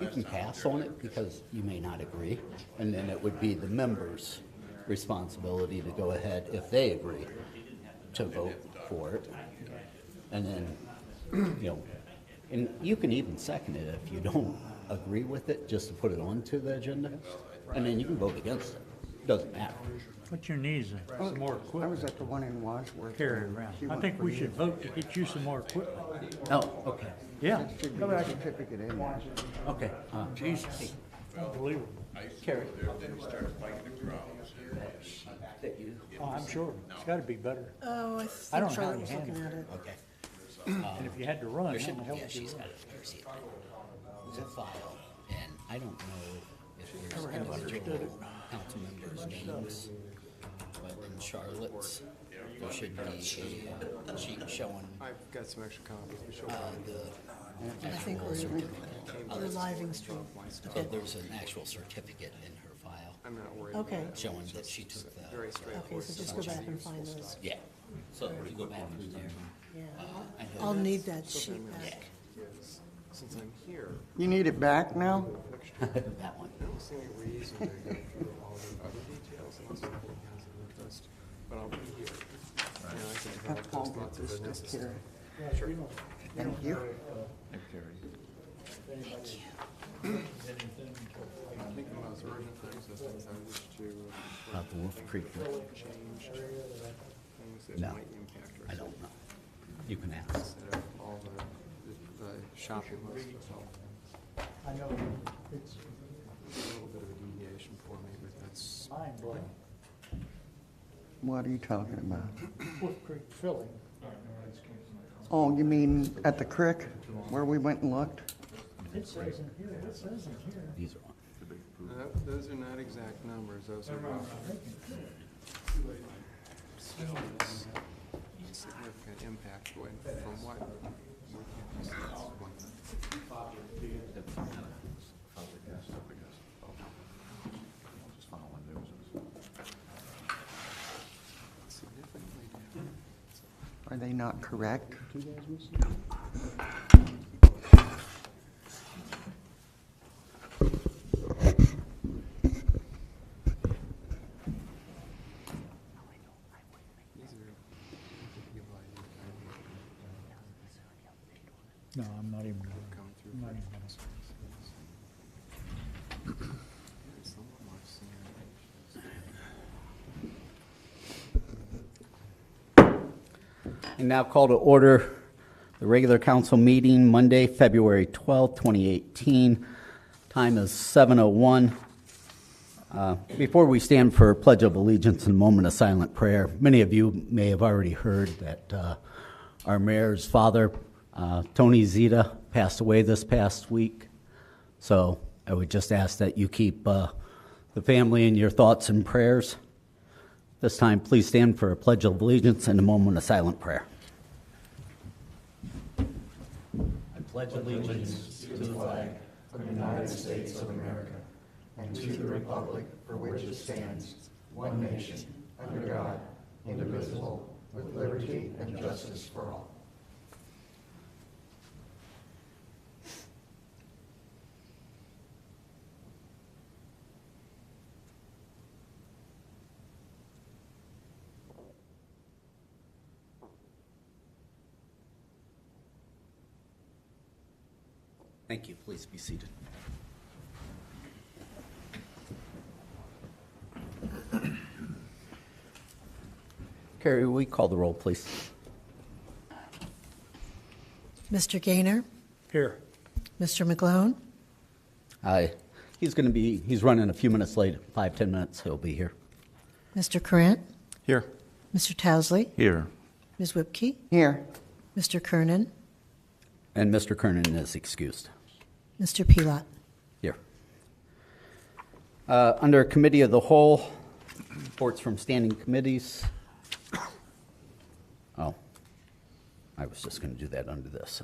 you can pass on it because you may not agree, and then it would be the members' responsibility to go ahead, if they agree, to vote for it. And then, and you can even second it if you don't agree with it, just to put it onto the agenda, and then you can vote against it. Doesn't matter. What your needs are? Some more I was equipment. at the one in Wadsworth. Carry it around. I think we should vote to get you some more equipment. Oh, okay, Yeah. It should be a certificate in there. okay. Jesus. Unbelievable. Carrie. Oh, I'm sure. It's gotta be better. Oh, I I think don't know how Charlotte you was handle looking it. at it. Okay. And if you had to run, There how should, the hell yeah, would you she's run? got it. There's it. It's a file, and I don't know if there's individual council members' names, but in Charlotte's, there should be a sheet showing I've got some extra copies. We show I think we're living stream. So there's an actual certificate in her file I'm not worried. Okay, showing that she took the, Very straightforward. okay, so just go back and find those. yeah. So if you go back through there, Yeah, I know I'll that's- need that sheet back. Since I'm here, You need it back now? that one. I don't see any reason to go through all the other details unless the board has an interest. But I'll be here. You know, I can develop I'll those get thoughts this if stuff necessary. here. Thank you. I think the most urgent things are things I wish to About the Wolf Creek, change, things that No. might impact our I city. don't know. You can ask. Instead of all the shopping list of all. I know, it's A little bit of a deviation for me, but that's, mind blowing. What are you talking about? Wolf Creek filling. Oh, you mean at the creek where we went and looked? It says in here, it says in here. These are on. those are not exact numbers, those are rough. Still, it's a significant impact going from what we can see. Significantly different. Are they not correct? These are, No, I'm not even gonna, coming through. I'm not even gonna. Some of them I've seen. And now call to order the regular council meeting Monday, February 12th, 2018. Time is 7:01. Before we stand for Pledge of Allegiance and a moment of silent prayer, many of you may have already heard that our mayor's father, Tony Zita, passed away this past week. So I would just ask that you keep the family in your thoughts and prayers. This time, please stand for a Pledge of Allegiance and a moment of silent prayer. I pledge allegiance to the flag of the United States of America and to the republic for which it stands, one nation, under God, indivisible, with liberty and justice for all. Thank you. Please be seated. Carrie, will you call the roll, please? Mr. Gaynor, Here. Mr. McGlone, He's running a few minutes late, 5-10 minutes, he'll be here. Mr. Corinth, Here. Mr. Towsley, Here. Ms. Whipke, Here. Mr. Kernan, And Mr. Kernan is excused. Mr. Pelot. Here. Under Committee of the Whole, reports from standing committees. Oh, I was just going to do that under this.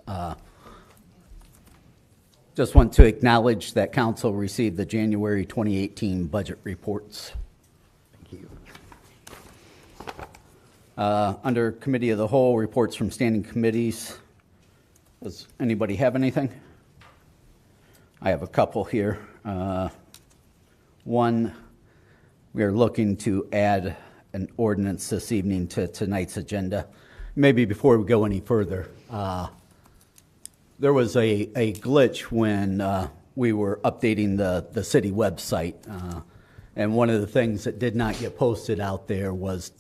Just want to acknowledge that council received the January 2018 budget reports. Thank you. Under Committee of the Whole, reports from standing committees. Does anybody have anything? I have a couple here. One, we are looking to add an ordinance this evening to tonight's agenda. Maybe before we go any further, there was a glitch when we were updating the city website. And one of the things that did not get posted out there was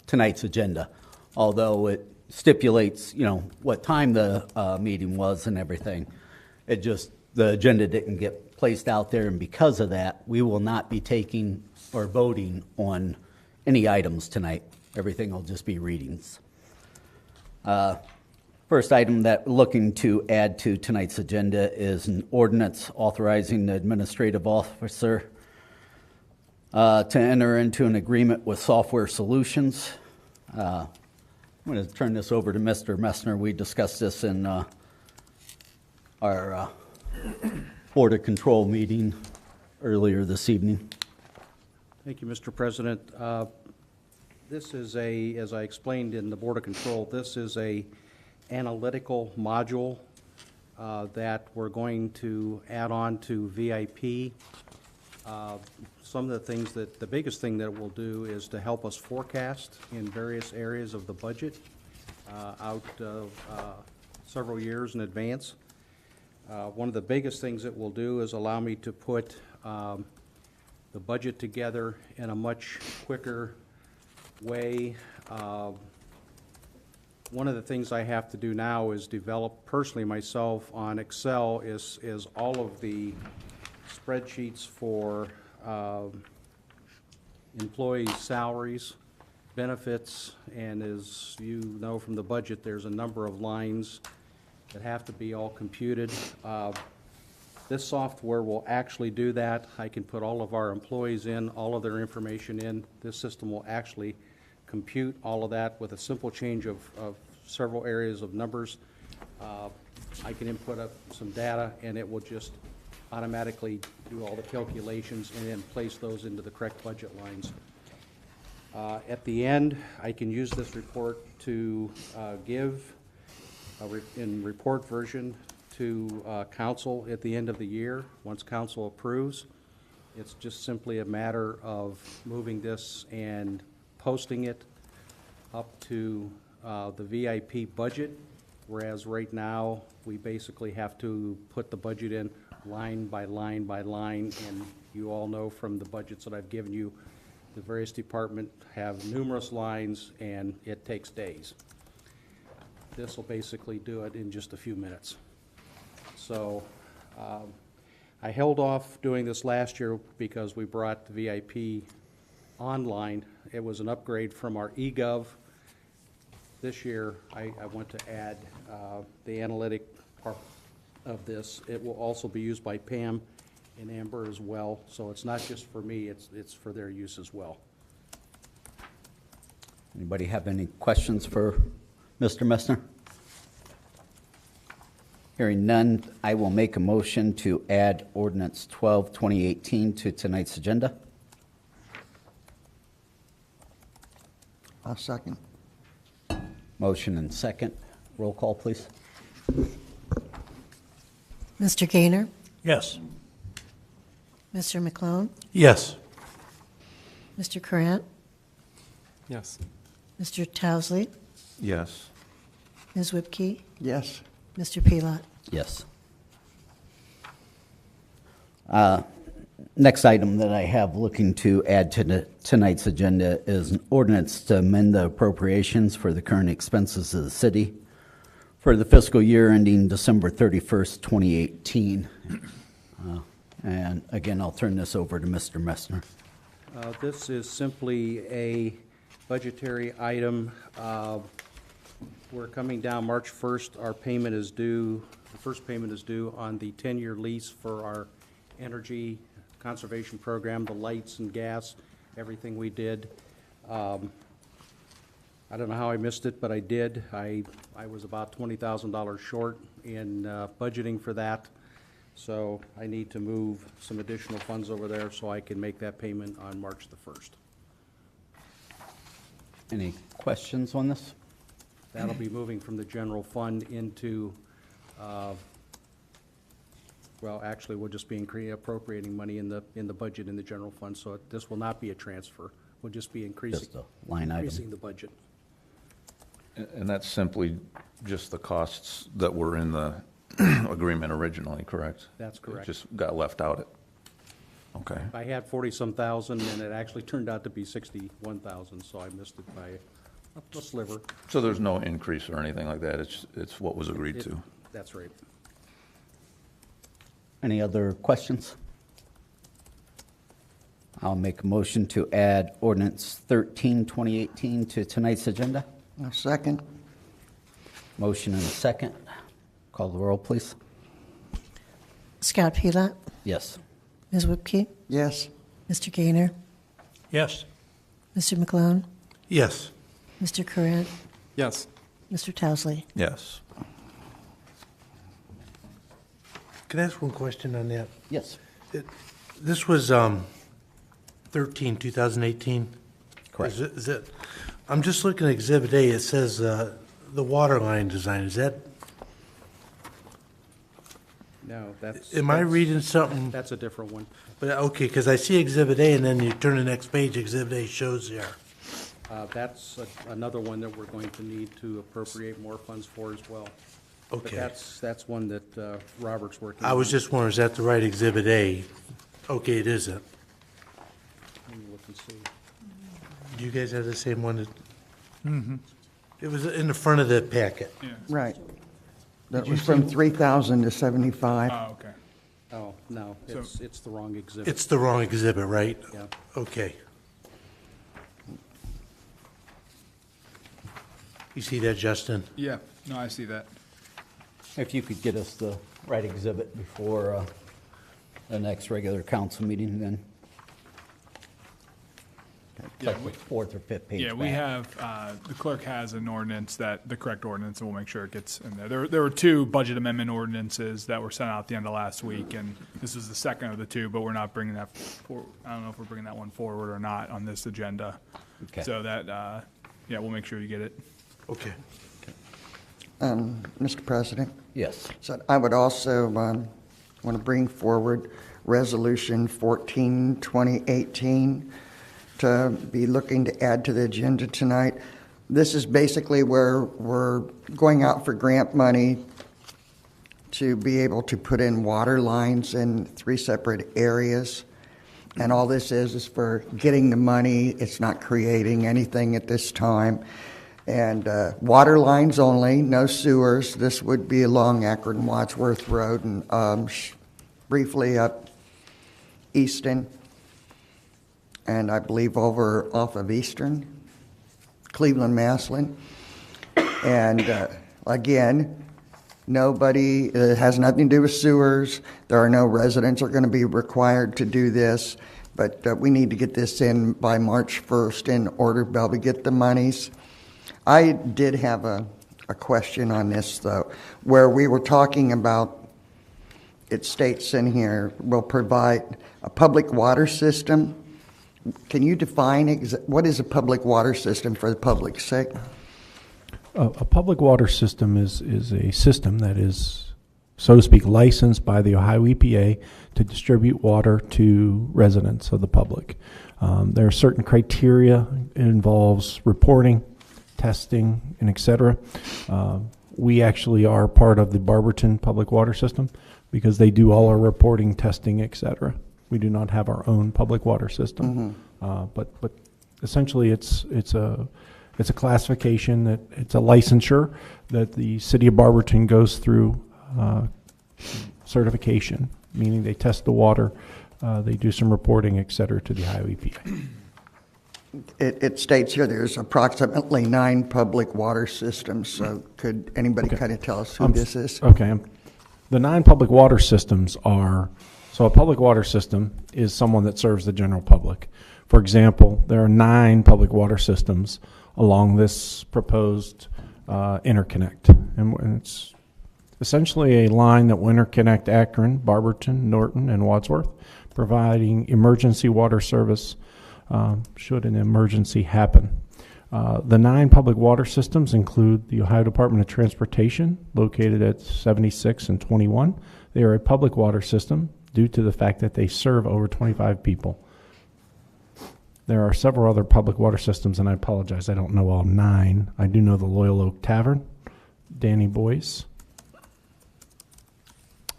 tonight's agenda, although it stipulates, what time the meeting was and everything. The agenda didn't get placed out there, and because of that, we will not be taking or voting on any items tonight. Everything will just be readings. First item that we're looking to add to tonight's agenda is an ordinance authorizing the administrative officer to enter into an agreement with Software Solutions. I'm going to turn this over to Mr. Messner. We discussed this in our Board of Control meeting earlier this evening. Thank you, Mr. President. This is as I explained in the Board of Control, this is a analytical module that we're going to add on to VIP. Some of the things the biggest thing that it will do is to help us forecast in various areas of the budget out several years in advance. One of the biggest things it will do is allow me to put the budget together in a much quicker way. One of the things I have to do now is develop personally myself on Excel is all of the spreadsheets for employees' salaries, benefits, and as you know from the budget, there's a number of lines that have to be all computed. This software will actually do that. I can put all of our employees in, all of their information in. This system will actually compute all of that with a simple change of several areas of numbers. I can input up some data and it will just automatically do all the calculations and then place those into the correct budget lines. At the end, I can use this report to give in report version to council at the end of the year. Once council approves, it's just simply a matter of moving this and posting it up to the VIP budget, whereas right now we basically have to put the budget in line by line by line, and you all know from the budgets that I've given you, the various departments have numerous lines and it takes days. This will basically do it in just a few minutes. So I held off doing this last year because we brought the VIP online. It was an upgrade from our eGov. This year I want to add the analytic part of this. It will also be used by Pam and Amber as well, so it's not just for me, it's for their use as well. Anybody have any questions for Mr. Messner? Hearing none, I will make a motion to add Ordinance 12, 2018 to tonight's agenda. I'll second. Motion and second. Roll call, please. Mr. Gaynor? Yes. Mr. McClone? Yes. Mr. Courant? Yes. Mr. Towesley? Yes. Ms. Whipke? Yes. Mr. Pelot? Yes. Next item that I have looking to add to tonight's agenda is an ordinance to amend the appropriations for the current expenses of the city for the fiscal year ending December 31st, 2018. And again, I'll turn this over to Mr. Messner. This is simply a budgetary item. We're coming down March 1st. Our payment is due, the first payment is due on the 10-year lease for our energy conservation program, the lights and gas, everything we did. I don't know how I missed it, but I did. I was about $20,000 short in budgeting for that. So I need to move some additional funds over there so I can make that payment on March the 1st. Any questions on this? That'll be moving from the general fund into Well, actually, we'll just be appropriating money in the budget in the general fund, so this will not be a transfer. We'll just be increasing. Just a line item. Increasing the budget. And that's simply just the costs that were in the agreement originally, correct? That's correct. It just got left out. Okay. I had 40-some thousand, and it actually turned out to be 61,000, so I missed it by a sliver. So there's no increase or anything like that? It's what was agreed to? That's right. Any other questions? I'll make a motion to add ordinance 13, 2018 to tonight's agenda. A second? Motion and a second. Call the roll, please. Scott Pelot, Yes. Ms. Whipke, Yes. Mr. Gaynor, Yes. Mr. McClone, Yes. Mr. Corrent, Yes. Mr. Towesley. Yes. Can I ask one question on that? Yes. This was 13, 2018? Correct. Is it? I'm just looking at Exhibit A. It says the water line design. Is that, No, that's. am I reading something? That's a different one. But, okay, because I see Exhibit A, and then you turn the next page, Exhibit A shows there. That's another one that we're going to need to appropriate more funds for as well. But Okay. that's one that Robert's working on. I was just wondering, is that the right Exhibit A? Okay, it isn't. Let me look and see. Do you guys have the same one? It was in the front of the packet. Right. That was from 3,000 to 75. Oh, okay. Oh, no, it's the wrong exhibit. It's the wrong exhibit, right? Yeah. Okay. You see that, Justin? Yeah, no, I see that. If you could get us the right exhibit before the next regular council meeting, then. It's Yeah, like the fourth or fifth page Yeah, we back. have, the clerk has an ordinance the correct ordinance, and we'll make sure it gets in there. There were two budget amendment ordinances that were sent out at the end of last week, and this is the second of the two, but we're not bringing that I don't know if we're bringing that one forward or not on this agenda. Okay. So that, yeah, we'll make sure you get it. Okay. Mr. President? Yes. So I would also want to bring forward Resolution 14, 2018, to be looking to add to the agenda tonight. This is basically where we're going out for grant money to be able to put in water lines in 3 separate areas. And all this is for getting the money. It's not creating anything at this time. And water lines only, no sewers. This would be along Akron Wadsworth Road and briefly up Easton, and I believe over off of Eastern, Cleveland, Maslin. And again, nobody, it has nothing to do with sewers. There are no residents are going to be required to do this, but we need to get this in by March 1st in order to be able to get the monies. I did have a question on this, though, where we were talking about, it states in here, will provide a public water system. Can you define what is a public water system for the public's sake? A public water system is a system that is, so to speak, licensed by the Ohio EPA to distribute water to residents of the public. There are certain criteria. It involves reporting, testing, and et cetera. We actually are part of the Barberton Public Water System because they do all our reporting, testing, et cetera. We do not have our own public water system, but essentially it's a classification that it's a licensure that the city of Barberton goes through certification, meaning they test the water, they do some reporting, et cetera, to the Ohio EPA. It states here there's approximately 9 public water systems. So could anybody kind of tell us who this is? Okay. The 9 public water systems are, so a public water system is someone that serves the general public. For example, there are 9 public water systems along this proposed interconnect. And it's essentially a line that will interconnect Akron, Barberton, Norton, and Wadsworth, providing emergency water service should an emergency happen. The 9 public water systems include the Ohio Department of Transportation, located at 76 and 21. They are a public water system due to the fact that they serve over 25 people. There are several other public water systems, and I apologize, I don't know all 9. I do know the Loyal Oak Tavern, Danny Boyce.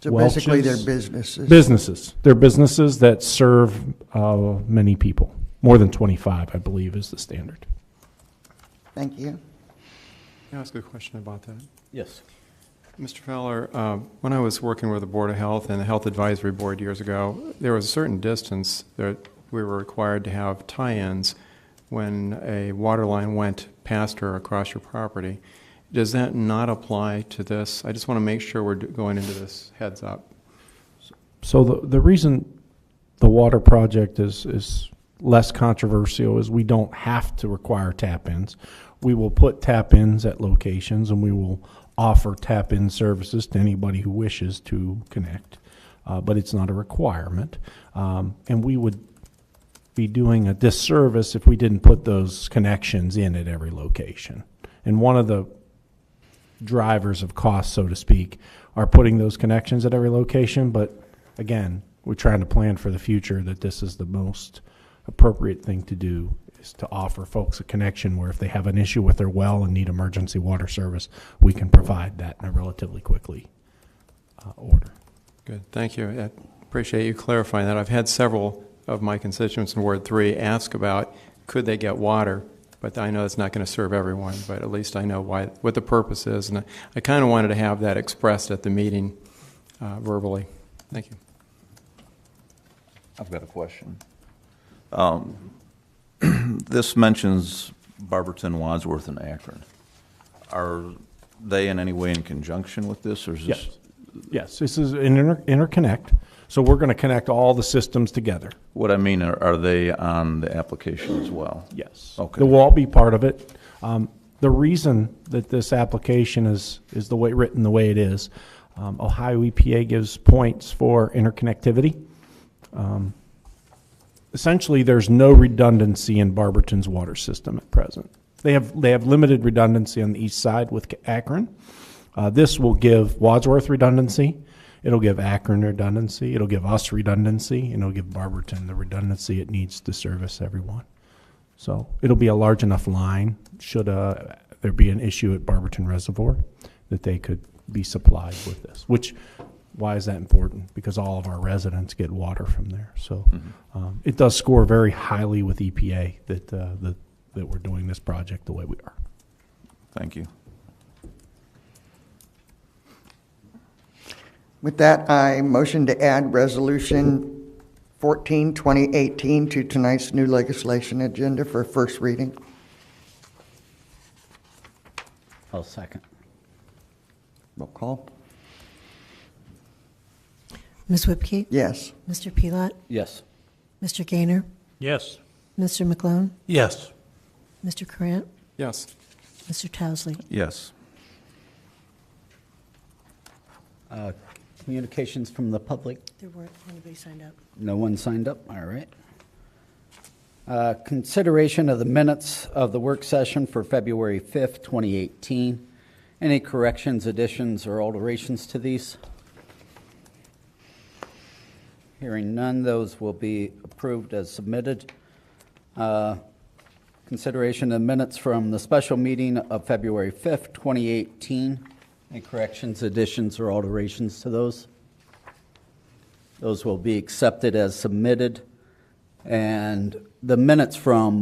So basically, they're Welch's. businesses. Businesses. They're businesses that serve many people. More than 25, I believe, is the standard. Thank you. Can I ask a question about that? Yes. Mr. Fowler, when I was working with the Board of Health and the Health Advisory Board years ago, there was a certain distance that we were required to have tie-ins when a water line went past or across your property. Does that not apply to this? I just want to make sure we're going into this heads up. So the reason the water project is less controversial is we don't have to require tap-ins. We will put tap-ins at locations, and we will offer tap-in services to anybody who wishes to connect, but it's not a requirement. And we would be doing a disservice if we didn't put those connections in at every location. And one of the drivers of cost, so to speak, are putting those connections at every location. But again, we're trying to plan for the future that this is the most appropriate thing to do, is to offer folks a connection where if they have an issue with their well and need emergency water service, we can provide that in a relatively quickly order. Good, thank you. I appreciate you clarifying that. I've had several of my constituents in Ward 3 ask about could they get water, but I know it's not going to serve everyone, but at least I know what the purpose is, and I kind of wanted to have that expressed at the meeting verbally. Thank you. I've got a question. This mentions Barberton, Wadsworth, and Akron. Are they in any way in conjunction with this, or is this? Yes. Yes, this is an interconnect. So we're going to connect all the systems together. What I mean, are they on the application as well? Yes. Okay. They will all be part of it. The reason that this application is the way written the way it is, Ohio EPA gives points for interconnectivity. Essentially, there's no redundancy in Barberton's water system at present. They have limited redundancy on the east side with Akron. This will give Wadsworth redundancy. It'll give Akron redundancy. It'll give us redundancy, and it'll give Barberton the redundancy it needs to service everyone. So it'll be a large enough line, should there be an issue at Barberton Reservoir, that they could be supplied with this. Why is that important? Because all of our residents get water from there. So it does score very highly with EPA that we're doing this project the way we are. Thank you. With that, I motion to add Resolution 14, 2018 to tonight's new legislation agenda for first reading. I'll second. Roll call. Ms. Whipke? Yes. Mr. Pelot? Yes. Mr. Gaynor? Yes. Mr. McClone? Yes. Mr. Corrant? Yes. Mr. Towesley? Yes. Communications from the public? There weren't anybody signed up. No one signed up? All right. Consideration of the minutes of the work session for February 5th, 2018. Any corrections, additions, or alterations to these? Hearing none, those will be approved as submitted. Consideration of minutes from the special meeting of February 5th, 2018. Any corrections, additions, or alterations to those? Those will be accepted as submitted. And the minutes from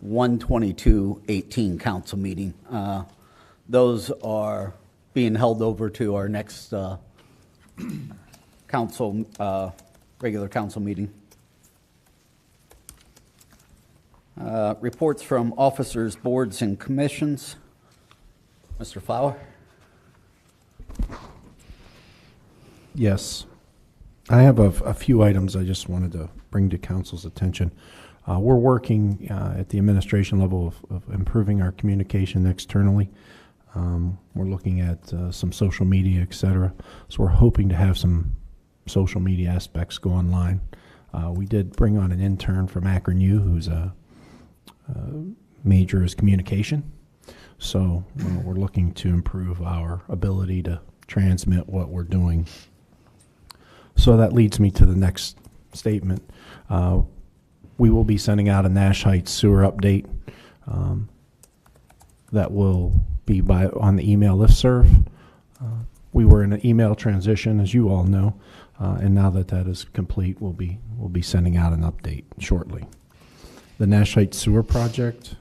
1/22/18 council meeting, those are being held over to our next regular council meeting. Reports from officers, boards, and commissions. Mr. Flower? Yes. I have a few items I just wanted to bring to council's attention. We're working at the administration level of improving our communication externally. We're looking at some social media, et cetera. So we're hoping to have some social media aspects go online. We did bring on an intern from Akron U who's major is communication. So we're looking to improve our ability to transmit what we're doing. So that leads me to the next statement. We will be sending out a Nash Heights sewer update that will be on the email listserv. We were in an email transition, as you all know, and now that that is complete, we'll be sending out an update shortly. The Nash Heights sewer project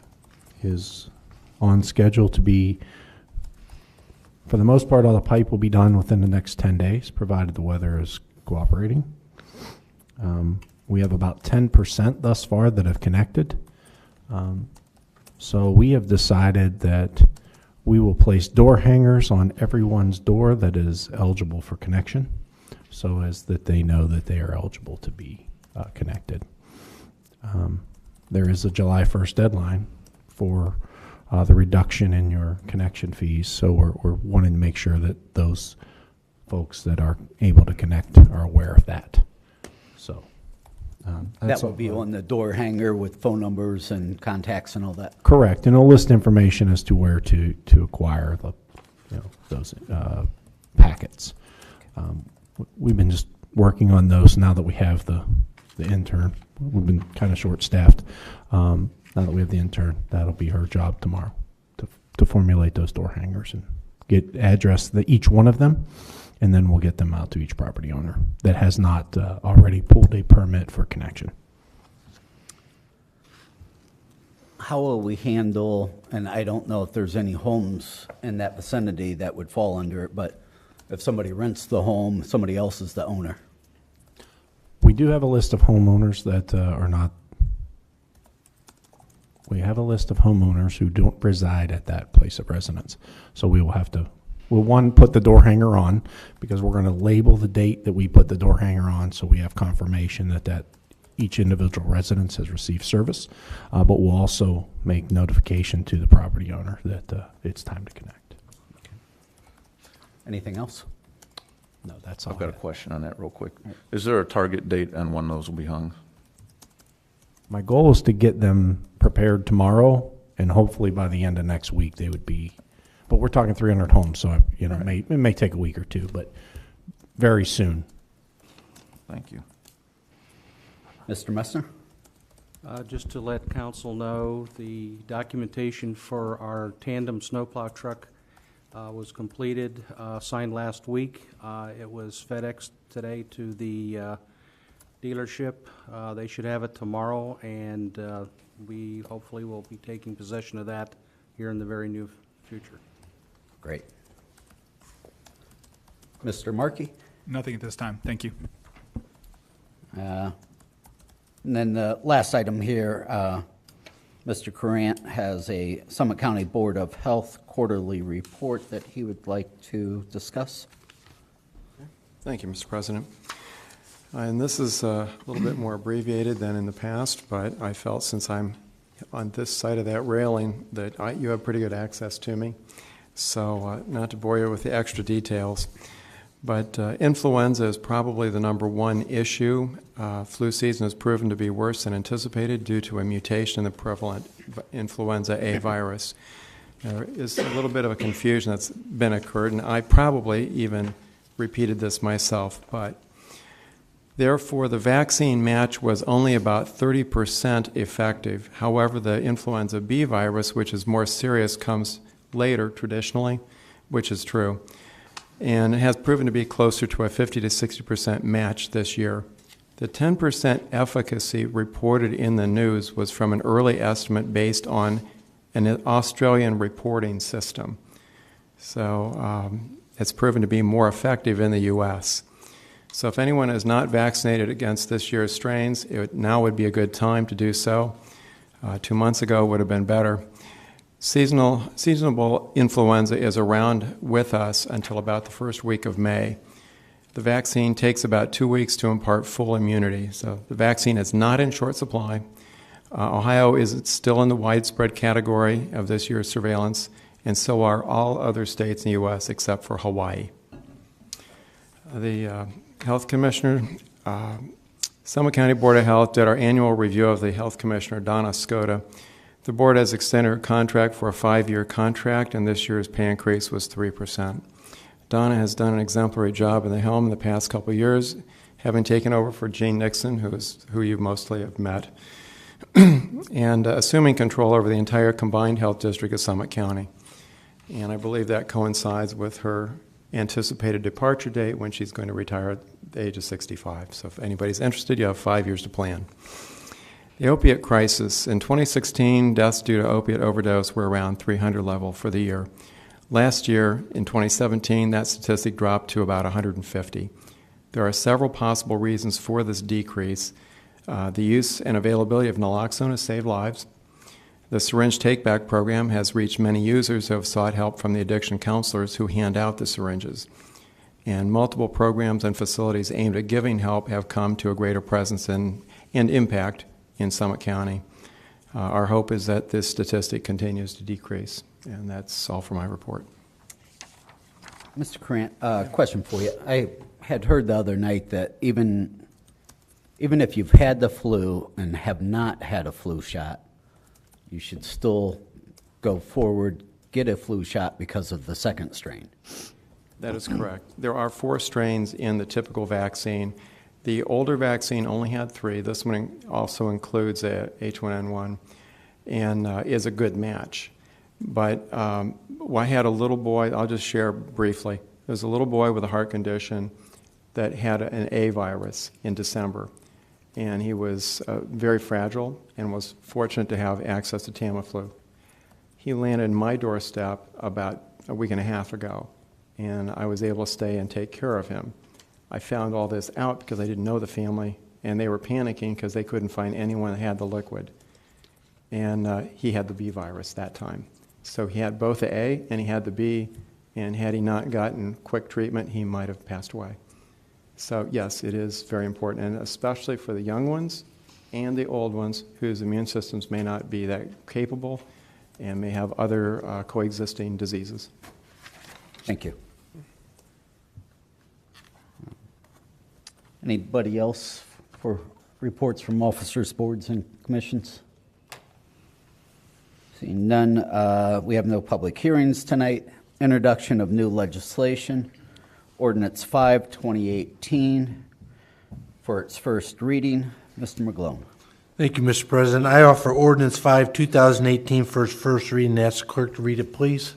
is on schedule to be, for the most part, all the pipe will be done within the next 10 days, provided the weather is cooperating. We have about 10% thus far that have connected. So we have decided that we will place door hangers on everyone's door that is eligible for connection, so as that they know that they are eligible to be connected. There is a July 1st deadline for the reduction in your connection fees, so we're wanting to make sure that those folks that are able to connect are aware of that. So That will be on the door hanger with phone numbers and contacts and all that. correct, and it'll list information as to where to acquire the those packets. We've been just working on those now that we have the intern. We've been kind of short-staffed. Now that we have the intern, that'll be her job tomorrow to formulate those door hangers and get address each one of them, and then we'll get them out to each property owner that has not already pulled a permit for connection. How will we handle, and I don't know if there's any homes in that vicinity that would fall under it, but if somebody rents the home, somebody else is the owner? We do have a list of homeowners that are not. We have a list of homeowners who don't reside at that place of residence. So we will have to, we'll put the door hanger on, because we're going to label the date that we put the door hanger on, so we have confirmation that each individual residence has received service. But we'll also make notification to the property owner that it's time to connect. Anything else? No, that's all. I've got a question on that real quick. Is there a target date on when those will be hung? My goal is to get them prepared tomorrow, and hopefully by the end of next week they would be. But we're talking 300 homes, so it may take a week or two, but very soon. Thank you. Mr. Messner? Just to let council know, the documentation for our tandem snowplow truck was completed, signed last week. It was FedExed today to the dealership. They should have it tomorrow, and we hopefully will be taking possession of that here in the very near future. Great. Mr. Markey? Nothing at this time. Thank you. And then the last item here, Mr. Courant has a Summit County Board of Health quarterly report that he would like to discuss. Thank you, Mr. President. And this is a little bit more abbreviated than in the past, but I felt since I'm on this side of that railing that you have pretty good access to me. So not to bore you with the extra details, but influenza is probably the number one issue. Flu season has proven to be worse than anticipated due to a mutation in the prevalent influenza A virus. There is a little bit of a confusion that's been occurred, and I probably even repeated this myself, but therefore the vaccine match was only about 30% effective. However, the influenza B virus, which is more serious, comes later traditionally, which is true, and it has proven to be closer to a 50 to 60% match this year. The 10% efficacy reported in the news was from an early estimate based on an Australian reporting system. So it's proven to be more effective in the U.S. So if anyone is not vaccinated against this year's strains, now would be a good time to do so. 2 months ago would have been better. Seasonal influenza is around with us until about the first week of May. The vaccine takes about 2 weeks to impart full immunity. So the vaccine is not in short supply. Ohio is still in the widespread category of this year's surveillance, and so are all other states in the U.S. except for Hawaii. The Health Commissioner, Summit County Board of Health did our annual review of the Health Commissioner, Donna Skota. The board has extended her contract for a 5-year contract, and this year's pay increase was 3%. Donna has done an exemplary job in the helm in the past couple of years, having taken over for Jane Nixon, who you mostly have met, and assuming control over the entire combined health district of Summit County. And I believe that coincides with her anticipated departure date when she's going to retire at the age of 65. So if anybody's interested, you have 5 years to plan. The opiate crisis. In 2016, deaths due to opiate overdose were around 300 level for the year. Last year, in 2017, that statistic dropped to about 150. There are several possible reasons for this decrease. The use and availability of naloxone has saved lives. The syringe take-back program has reached many users who have sought help from the addiction counselors who hand out the syringes. And multiple programs and facilities aimed at giving help have come to a greater presence and impact in Summit County. Our hope is that this statistic continues to decrease. And that's all for my report. Mr. Krant, question for you. I had heard the other night that even if you've had the flu and have not had a flu shot, you should still go forward, get a flu shot because of the second strain. That is correct. There are 4 strains in the typical vaccine. The older vaccine only had 3. This one also includes a H1N1 and is a good match. But I had a little boy, I'll just share briefly. There's a little boy with a heart condition that had an A virus in December. And he was very fragile and was fortunate to have access to Tamiflu. He landed on my doorstep about a week and a half ago, and I was able to stay and take care of him. I found all this out because I didn't know the family, and they were panicking because they couldn't find anyone that had the liquid. And he had the B virus that time. So he had both the A and he had the B, and had he not gotten quick treatment, he might have passed away. So yes, it is very important, and especially for the young ones and the old ones whose immune systems may not be that capable and may have other coexisting diseases. Thank you. Anybody else for reports from officers, boards, and commissions? Seeing none, we have no public hearings tonight. Introduction of new legislation. Ordinance 5, 2018, for its first reading. Mr. McGlone. Thank you, Mr. President. I offer ordinance 5, 2018 for its first reading. Ask the clerk to read it, please.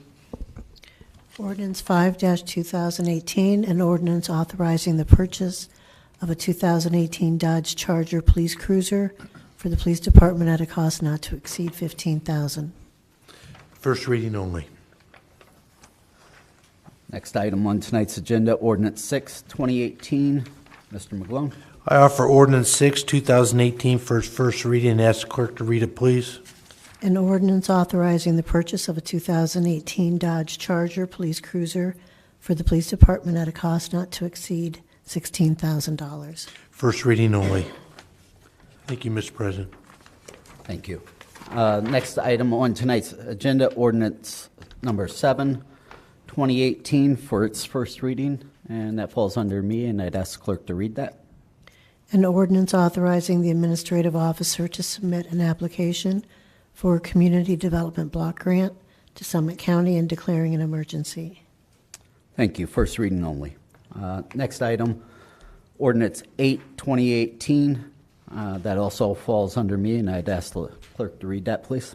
Ordinance 5-2018, an ordinance authorizing the purchase of a 2018 Dodge Charger police cruiser for the police department at a cost not to exceed $15,000. First reading only. Next item on tonight's agenda, Ordinance 6, 2018. Mr. McGlone. I offer ordinance 6, 2018 for its first reading. Ask the clerk to read it, please. An ordinance authorizing the purchase of a 2018 Dodge Charger police cruiser for the police department at a cost not to exceed $16,000. First reading only. Thank you, Mr. President. Thank you. Next item on tonight's agenda, Ordinance number 7, 2018 for its first reading, and that falls under me, and I'd ask the clerk to read that. An ordinance authorizing the administrative officer to submit an application for a community development block grant to Summit County and declaring an emergency. Thank you. First reading only. Next item, Ordinance 8, 2018. That also falls under me, and I'd ask the clerk to read that, please.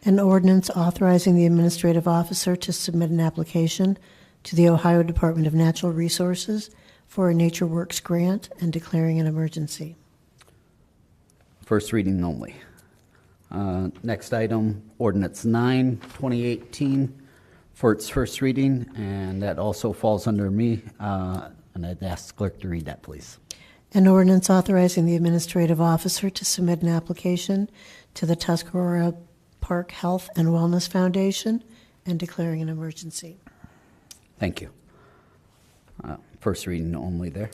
An ordinance authorizing the administrative officer to submit an application to the Ohio Department of Natural Resources for a Nature Works grant and declaring an emergency. First reading only. Next item, Ordinance 9, 2018 for its first reading, and that also falls under me, and I'd ask the clerk to read that, please. An ordinance authorizing the administrative officer to submit an application to the Tuscarora Park Health and Wellness Foundation and declaring an emergency. Thank you. First reading only there.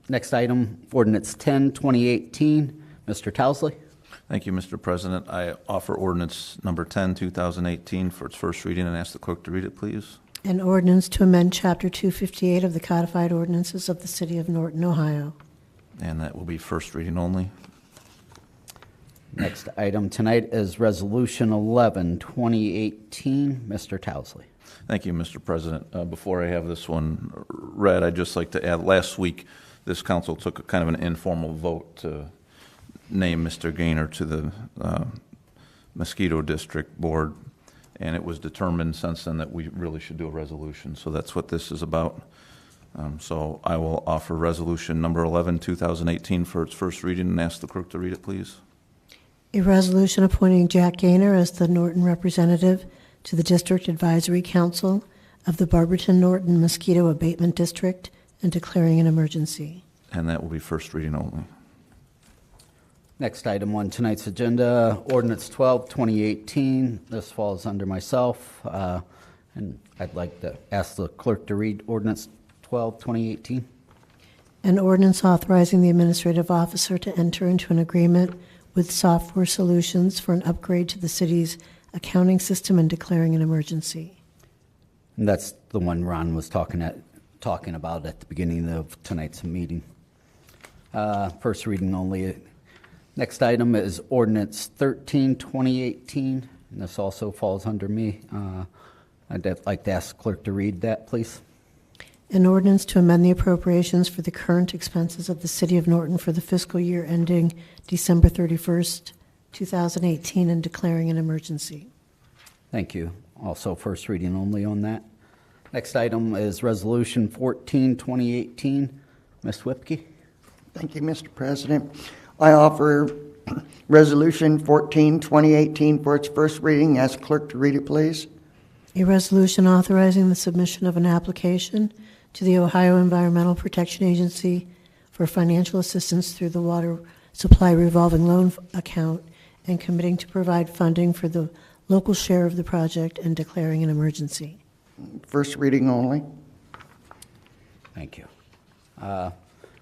Next item, Ordinance 10, 2018. Mr. Towsley. Thank you, Mr. President. I offer ordinance number 10, 2018 for its first reading and ask the clerk to read it, please. An ordinance to amend Chapter 258 of the Codified Ordinances of the City of Norton, Ohio. And that will be first reading only. Next item tonight is Resolution 11, 2018. Mr. Towesley. Thank you, Mr. President. Before I have this one read, I'd just like to add, last week, this council took a kind of an informal vote to name Mr. Gaynor to the Mosquito District Board, and it was determined since then that we really should do a resolution, so that's what this is about. So I will offer Resolution number 11, 2018 for its first reading, and ask the clerk to read it, please. A resolution appointing Jack Gaynor as the Norton representative to the District Advisory Council of the Barberton-Norton Mosquito Abatement District and declaring an emergency. And that will be first reading only. Next item on tonight's agenda, Ordinance 12, 2018. This falls under myself, and I'd like to ask the clerk to read Ordinance 12, 2018. An ordinance authorizing the administrative officer to enter into an agreement with Software Solutions for an upgrade to the city's accounting system and declaring an emergency. And that's the one Ron was talking about at the beginning of tonight's meeting. First reading only. Next item is Ordinance 13, 2018, and this also falls under me. I'd like to ask the clerk to read that, please. An ordinance to amend the appropriations for the current expenses of the City of Norton for the fiscal year ending December 31st, 2018, and declaring an emergency. Thank you. Also first reading only on that. Next item is Resolution 14, 2018. Ms. Whipke. Thank you, Mr. President. I offer Resolution 14, 2018 for its first reading. Ask clerk to read it, please. A resolution authorizing the submission of an application to the Ohio Environmental Protection Agency for financial assistance through the Water Supply Revolving Loan Account and committing to provide funding for the local share of the project and declaring an emergency. First reading only. Thank you.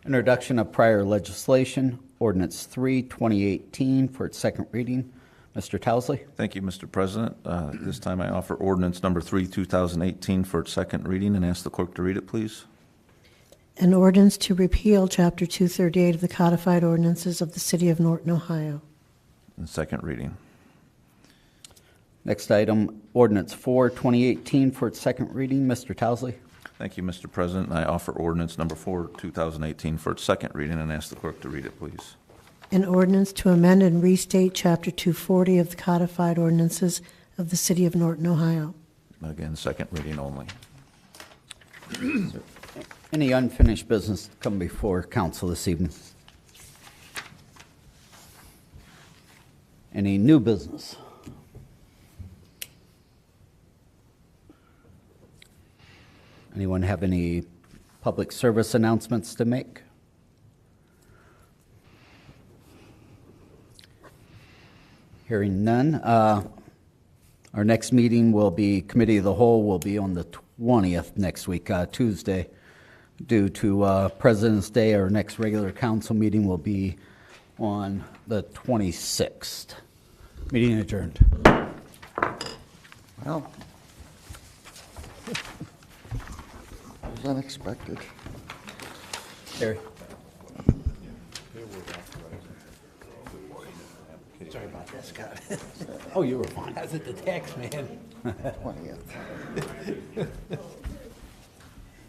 Introduction of prior legislation, Ordinance 3, 2018 for its second reading. Mr. Towesley. Thank you, Mr. President. This time I offer Ordinance number 3, 2018 for its second reading, and ask the clerk to read it, please. An ordinance to repeal Chapter 238 of the Codified Ordinances of the City of Norton, Ohio. And second reading. Next item, Ordinance 4, 2018 for its second reading. Mr. Towesley. Thank you, Mr. President. I offer Ordinance number 4, 2018 for its second reading, and ask the clerk to read it, please. An ordinance to amend and restate Chapter 240 of the Codified Ordinances of the City of Norton, Ohio. Again, second reading only. Any unfinished business to come before council this evening? Any new business? Anyone have any public service announcements to make? Hearing none. Our next meeting will be, Committee of the Whole will be on the 20th next week, Tuesday. Due to President's Day, our next regular council meeting will be on the 26th. Meeting adjourned. Well, it was unexpected. Harry. Sorry about that, Scott. Oh, you were fine. How's it the tax man? 20th.